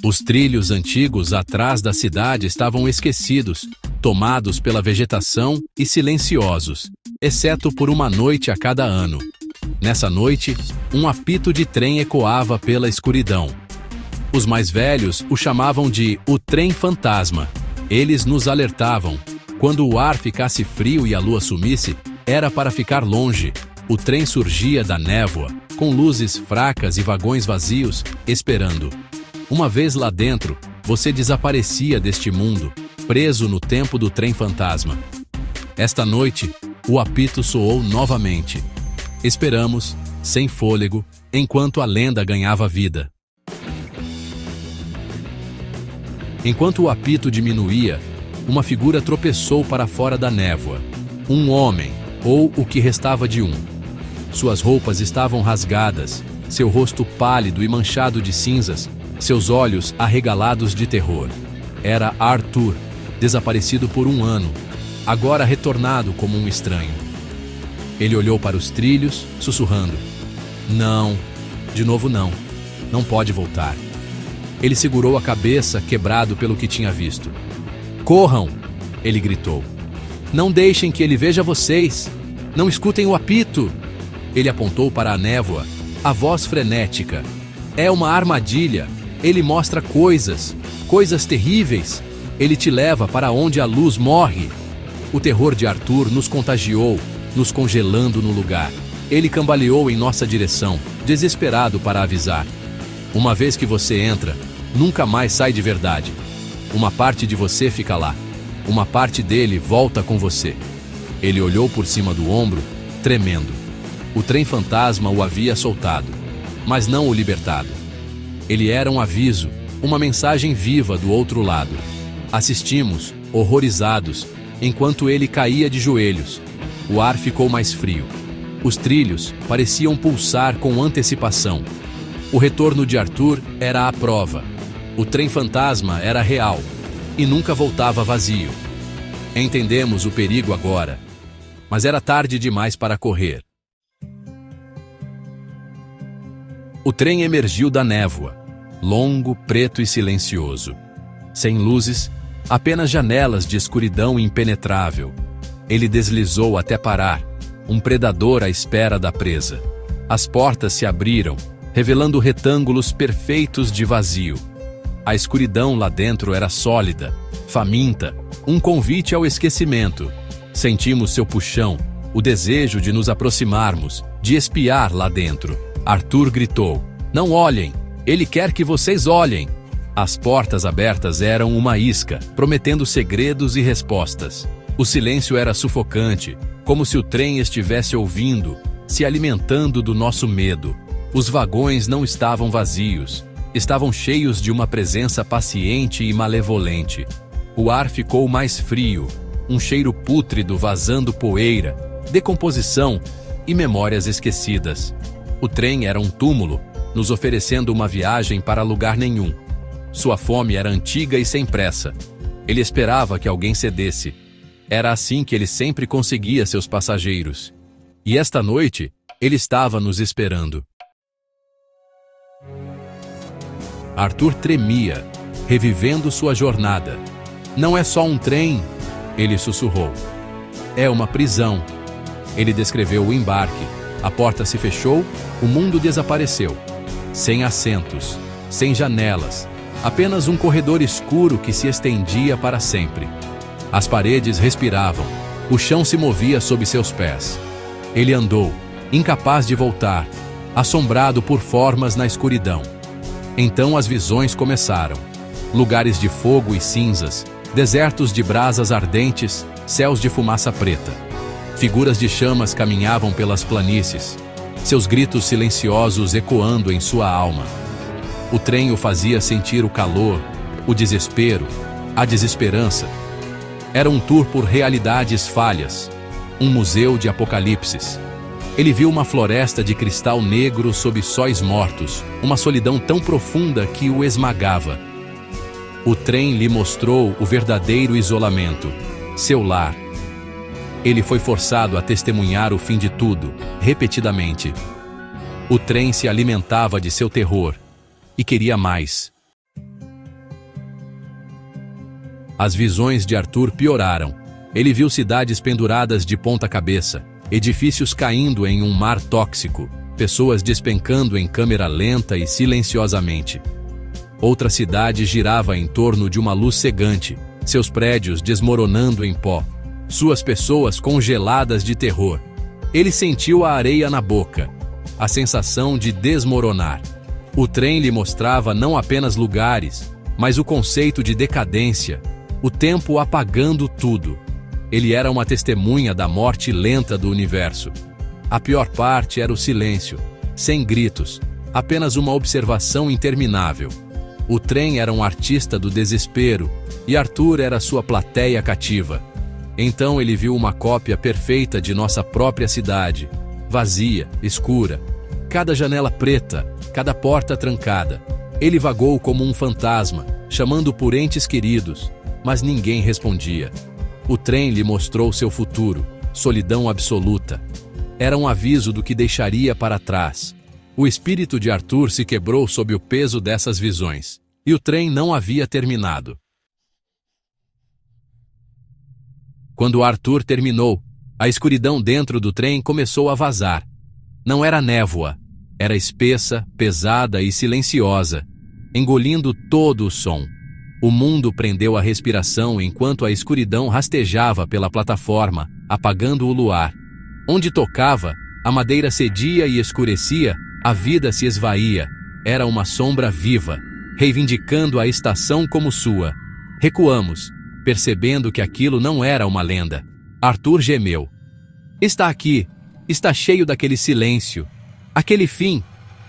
Os trilhos antigos atrás da cidade estavam esquecidos, tomados pela vegetação e silenciosos, exceto por uma noite a cada ano. Nessa noite, um apito de trem ecoava pela escuridão. Os mais velhos o chamavam de o trem fantasma. Eles nos alertavam. Quando o ar ficasse frio e a lua sumisse, era para ficar longe. O trem surgia da névoa, com luzes fracas e vagões vazios, esperando. Uma vez lá dentro, você desaparecia deste mundo, preso no tempo do trem fantasma. Esta noite, o apito soou novamente. Esperamos, sem fôlego, enquanto a lenda ganhava vida. Enquanto o apito diminuía, uma figura tropeçou para fora da névoa. Um homem, ou o que restava de um. Suas roupas estavam rasgadas, seu rosto pálido e manchado de cinzas, seus olhos arregalados de terror. Era Arthur, desaparecido por um ano, agora retornado como um estranho. Ele olhou para os trilhos, sussurrando: "Não, de novo não, não pode voltar." Ele segurou a cabeça, quebrado pelo que tinha visto. "Corram!" ele gritou. "Não deixem que ele veja vocês! Não escutem o apito!" Ele apontou para a névoa, a voz frenética. "É uma armadilha! Ele mostra coisas terríveis. Ele te leva para onde a luz morre." O terror de Arthur nos contagiou, nos congelando no lugar. Ele cambaleou em nossa direção, desesperado para avisar. Uma vez que você entra, nunca mais sai de verdade. Uma parte de você fica lá. Uma parte dele volta com você. Ele olhou por cima do ombro, tremendo. O trem fantasma o havia soltado, mas não o libertado. Ele era um aviso, uma mensagem viva do outro lado. Assistimos, horrorizados, enquanto ele caía de joelhos. O ar ficou mais frio. Os trilhos pareciam pulsar com antecipação. O retorno de Arthur era a prova. O trem fantasma era real e nunca voltava vazio. Entendemos o perigo agora, mas era tarde demais para correr. O trem emergiu da névoa, longo, preto e silencioso. Sem luzes, apenas janelas de escuridão impenetrável. Ele deslizou até parar, um predador à espera da presa. As portas se abriram, revelando retângulos perfeitos de vazio. A escuridão lá dentro era sólida, faminta, um convite ao esquecimento. Sentimos seu puxão, o desejo de nos aproximarmos, de espiar lá dentro. Arthur gritou: "Não olhem! Ele quer que vocês olhem!" As portas abertas eram uma isca, prometendo segredos e respostas. O silêncio era sufocante, como se o trem estivesse ouvindo, se alimentando do nosso medo. Os vagões não estavam vazios, estavam cheios de uma presença paciente e malevolente. O ar ficou mais frio, um cheiro pútrido vazando poeira, decomposição e memórias esquecidas. O trem era um túmulo, nos oferecendo uma viagem para lugar nenhum. Sua fome era antiga e sem pressa. Ele esperava que alguém cedesse. Era assim que ele sempre conseguia seus passageiros. E esta noite, ele estava nos esperando. Arthur tremia, revivendo sua jornada. "Não é só um trem", ele sussurrou. "É uma prisão." Ele descreveu o embarque. A porta se fechou, o mundo desapareceu. Sem assentos, sem janelas, apenas um corredor escuro que se estendia para sempre. As paredes respiravam, o chão se movia sob seus pés. Ele andou, incapaz de voltar, assombrado por formas na escuridão. Então as visões começaram. Lugares de fogo e cinzas, desertos de brasas ardentes, céus de fumaça preta. Figuras de chamas caminhavam pelas planícies, seus gritos silenciosos ecoando em sua alma. O trem o fazia sentir o calor, o desespero, a desesperança. Era um tour por realidades falhas, um museu de apocalipses. Ele viu uma floresta de cristal negro sob sóis mortos, uma solidão tão profunda que o esmagava. O trem lhe mostrou o verdadeiro isolamento, seu lar. Ele foi forçado a testemunhar o fim de tudo, repetidamente. O trem se alimentava de seu terror e queria mais. As visões de Arthur pioraram. Ele viu cidades penduradas de ponta cabeça, edifícios caindo em um mar tóxico, pessoas despencando em câmera lenta e silenciosamente. Outra cidade girava em torno de uma luz cegante, seus prédios desmoronando em pó, suas pessoas congeladas de terror. Ele sentiu a areia na boca, a sensação de desmoronar. O trem lhe mostrava não apenas lugares, mas o conceito de decadência, o tempo apagando tudo. Ele era uma testemunha da morte lenta do universo. A pior parte era o silêncio, sem gritos, apenas uma observação interminável. O trem era um artista do desespero, e Arthur era sua plateia cativa. Então ele viu uma cópia perfeita de nossa própria cidade, vazia, escura, cada janela preta, cada porta trancada. Ele vagou como um fantasma, chamando por entes queridos, mas ninguém respondia. O trem lhe mostrou seu futuro, solidão absoluta. Era um aviso do que deixaria para trás. O espírito de Arthur se quebrou sob o peso dessas visões, e o trem não havia terminado. Quando Arthur terminou, a escuridão dentro do trem começou a vazar. Não era névoa, era espessa, pesada e silenciosa, engolindo todo o som. O mundo prendeu a respiração enquanto a escuridão rastejava pela plataforma, apagando o luar. Onde tocava, a madeira cedia e escurecia, a vida se esvaía. Era uma sombra viva, reivindicando a estação como sua. Recuamos, percebendo que aquilo não era uma lenda. Arthur gemeu. Está aqui, está cheio daquele silêncio, aquele fim.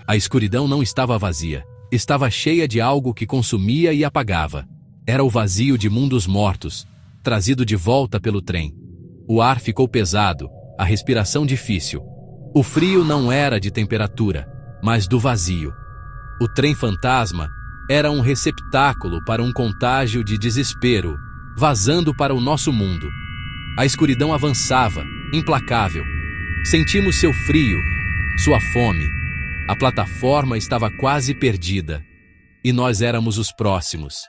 A escuridão não estava vazia. Estava cheia de algo que consumia e apagava. Era o vazio de mundos mortos, trazido de volta pelo trem. O ar ficou pesado, a respiração difícil. O frio não era de temperatura, mas do vazio. O trem fantasma era um receptáculo para um contágio de desespero, vazando para o nosso mundo. A escuridão avançava, implacável. Sentimos seu frio, sua fome. A plataforma estava quase perdida, e nós éramos os próximos.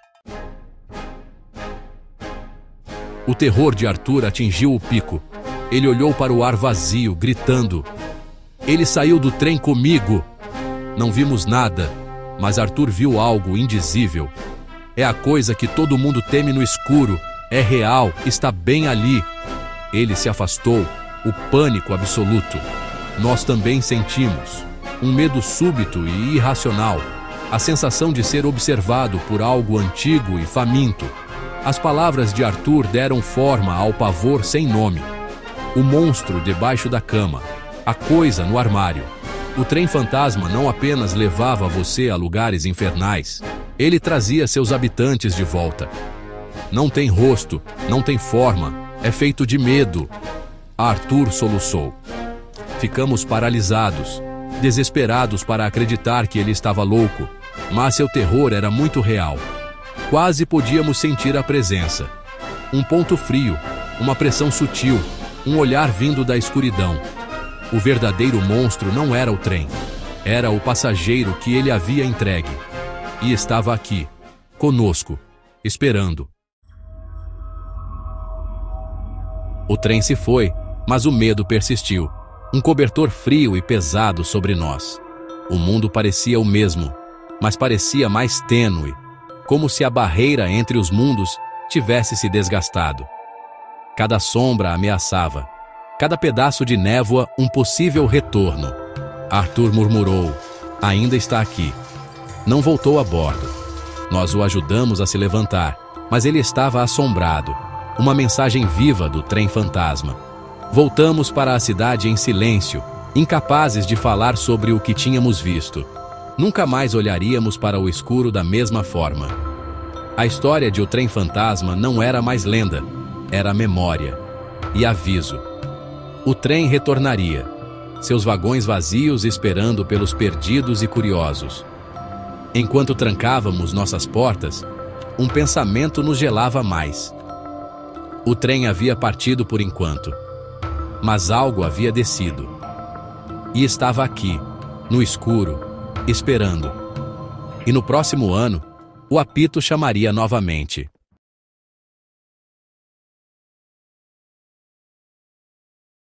O terror de Arthur atingiu o pico. Ele olhou para o ar vazio, gritando: "Ele saiu do trem comigo!" Não vimos nada, mas Arthur viu algo indizível. É a coisa que todo mundo teme no escuro. É real, está bem ali. Ele se afastou, o pânico absoluto. Nós também sentimos. Um medo súbito e irracional, a sensação de ser observado por algo antigo e faminto. As palavras de Arthur deram forma ao pavor sem nome. O monstro debaixo da cama, a coisa no armário. O trem fantasma não apenas levava você a lugares infernais, ele trazia seus habitantes de volta. Não tem rosto, não tem forma, é feito de medo. Arthur soluçou. Ficamos paralisados, desesperados para acreditar que ele estava louco, mas seu terror era muito real. Quase podíamos sentir a presença. Um ponto frio, uma pressão sutil, um olhar vindo da escuridão. O verdadeiro monstro não era o trem, era o passageiro que ele havia entregue. E estava aqui, conosco, esperando. O trem se foi, mas o medo persistiu. Um cobertor frio e pesado sobre nós. O mundo parecia o mesmo, mas parecia mais tênue, como se a barreira entre os mundos tivesse se desgastado. Cada sombra ameaçava, cada pedaço de névoa um possível retorno. Arthur murmurou: "Ainda está aqui." Não voltou a bordo. Nós o ajudamos a se levantar, mas ele estava assombrado. Uma mensagem viva do trem fantasma. Voltamos para a cidade em silêncio, incapazes de falar sobre o que tínhamos visto. Nunca mais olharíamos para o escuro da mesma forma. A história de O Trem Fantasma não era mais lenda, era memória e aviso. O trem retornaria, seus vagões vazios esperando pelos perdidos e curiosos. Enquanto trancávamos nossas portas, um pensamento nos gelava mais. O trem havia partido por enquanto, mas algo havia descido. E estava aqui, no escuro, esperando. E no próximo ano, o apito chamaria novamente.